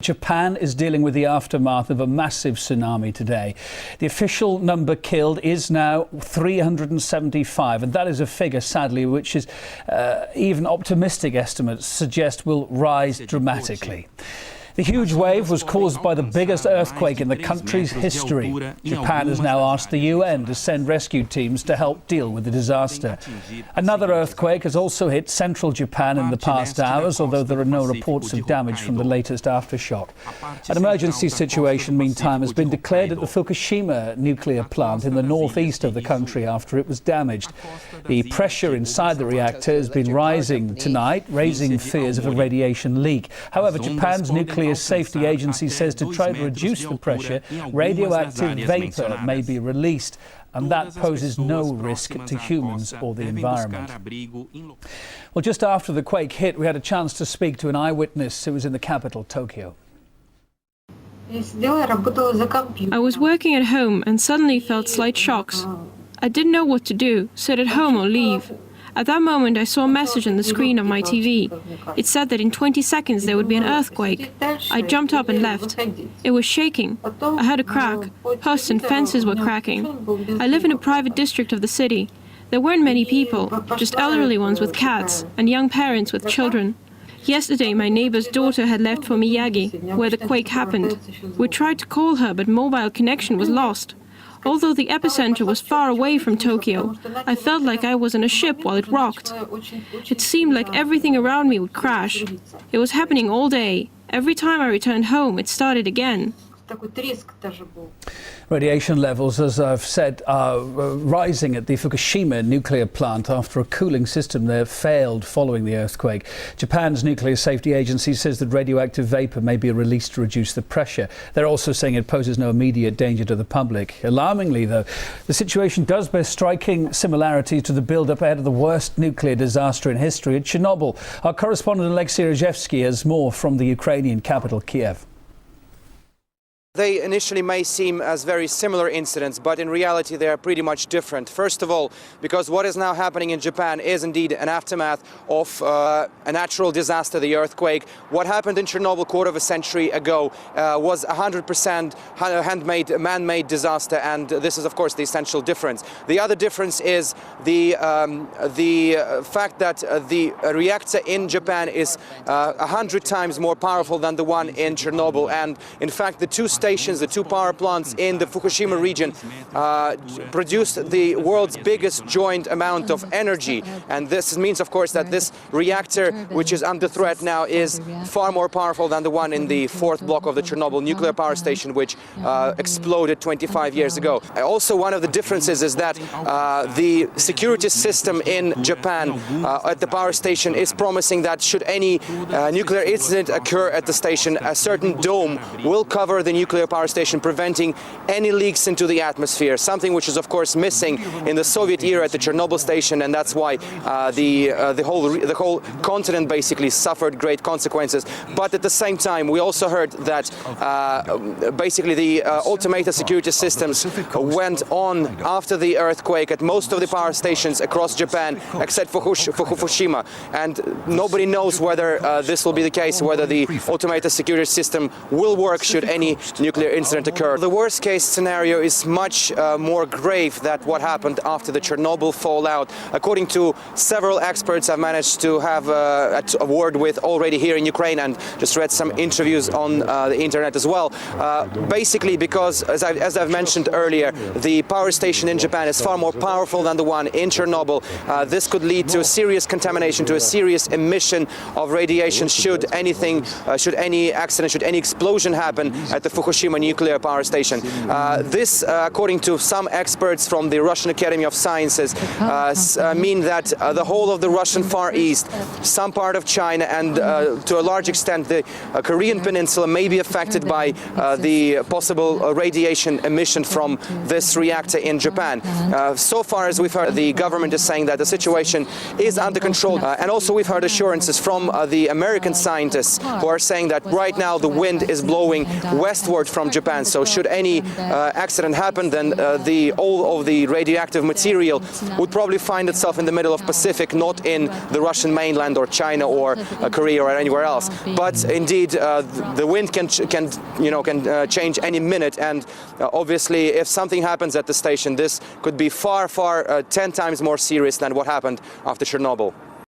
Japan is dealing with the aftermath of a massive tsunami today. The official number killed is now 375, and that is a figure, sadly, which is even optimistic estimates suggest will rise dramatically. The huge wave was caused by the biggest earthquake in the country's history. Japan has now asked the UN to send rescue teams to help deal with the disaster. Another earthquake has also hit central Japan in the past hours, although there are no reports of damage from the latest aftershock. An emergency situation, meantime, has been declared at the Fukushima nuclear plant in the northeast of the country after it was damaged. The pressure inside the reactor has been rising tonight, raising fears of a radiation leak. However, Japan's nuclear Safety Agency says to try to reduce the pressure, radioactive vapor may be released, and that poses no risk to humans or the environment. Well, just after the quake hit, we had a chance to speak to an eyewitness who was in the capital, Tokyo. I was working at home and suddenly felt slight shocks. I didn't know what to do, sit at home or leave. At that moment, I saw a message on the screen of my TV. It said that in 20 seconds there would be an earthquake. I jumped up and left. It was shaking. I heard a crack. Posts and fences were cracking. I live in a private district of the city. There weren't many people, just elderly ones with cats and young parents with children. Yesterday, my neighbor's daughter had left for Miyagi, where the quake happened. We tried to call her, but mobile connection was lost. Although the epicenter was far away from Tokyo, I felt like I was on a ship while it rocked. It seemed like everything around me would crash. It was happening all day. Every time I returned home, it started again. Radiation levels, as I've said, are rising at the Fukushima nuclear plant after a cooling system there failed following the earthquake. Japan's Nuclear Safety Agency says that radioactive vapor may be released to reduce the pressure. They're also saying it poses no immediate danger to the public. Alarmingly, though, the situation does bear striking similarities to the build-up ahead of the worst nuclear disaster in history at Chernobyl. Our correspondent Alexei Rajevsky has more from the Ukrainian capital, Kiev. They initially may seem as very similar incidents, but in reality they are pretty much different. First of all, because what is now happening in Japan is indeed an aftermath of a natural disaster, the earthquake. What happened in Chernobyl a quarter of a century ago was 100% handmade, man-made disaster, and this is of course the essential difference. The other difference is the fact that the reactor in Japan is 100 times more powerful than the one in Chernobyl, and in fact the the two power plants in the Fukushima region produced the world's biggest joint amount of energy, and this means of course that this reactor, which is under threat now, is far more powerful than the one in the fourth block of the Chernobyl nuclear power station, which exploded 25 years ago. Also, one of the differences is that the security system in Japan at the power station is promising that should any nuclear incident occur at the station, a certain dome will cover the nuclear power station, preventing any leaks into the atmosphere, something which is of course missing in the Soviet era at the Chernobyl station, and that's why the whole continent basically suffered great consequences. But at the same time, we also heard that basically the automated security systems went on after the earthquake at most of the power stations across Japan, except for Fukushima, and nobody knows whether this will be the case, whether the automated security system will work should any nuclear incident occur. The worst case scenario is much more grave than what happened after the Chernobyl fallout. According to several experts I've managed to have a word with already here in Ukraine, and just read some interviews on the internet as well. Basically because, as I've mentioned earlier, the power station in Japan is far more powerful than the one in Chernobyl. This could lead to a serious contamination, to a serious emission of radiation should any accident, should any explosion happen at the Fukushima nuclear power station. This, according to some experts from the Russian Academy of Sciences, mean that the whole of the Russian Far East, some part of China, and to a large extent the Korean Peninsula may be affected by the possible radiation emission from this reactor in Japan. So far as we've heard, the government is saying that the situation is under control, and also we've heard assurances from the American scientists who are saying that right now the wind is blowing westward import from Japan. So should any accident happen, then all of the radioactive material would probably find itself in the middle of Pacific, not in the Russian mainland or China or Korea or anywhere else. But indeed, the wind can change any minute, and obviously, if something happens at the station, this could be far 10 times more serious than what happened after Chernobyl.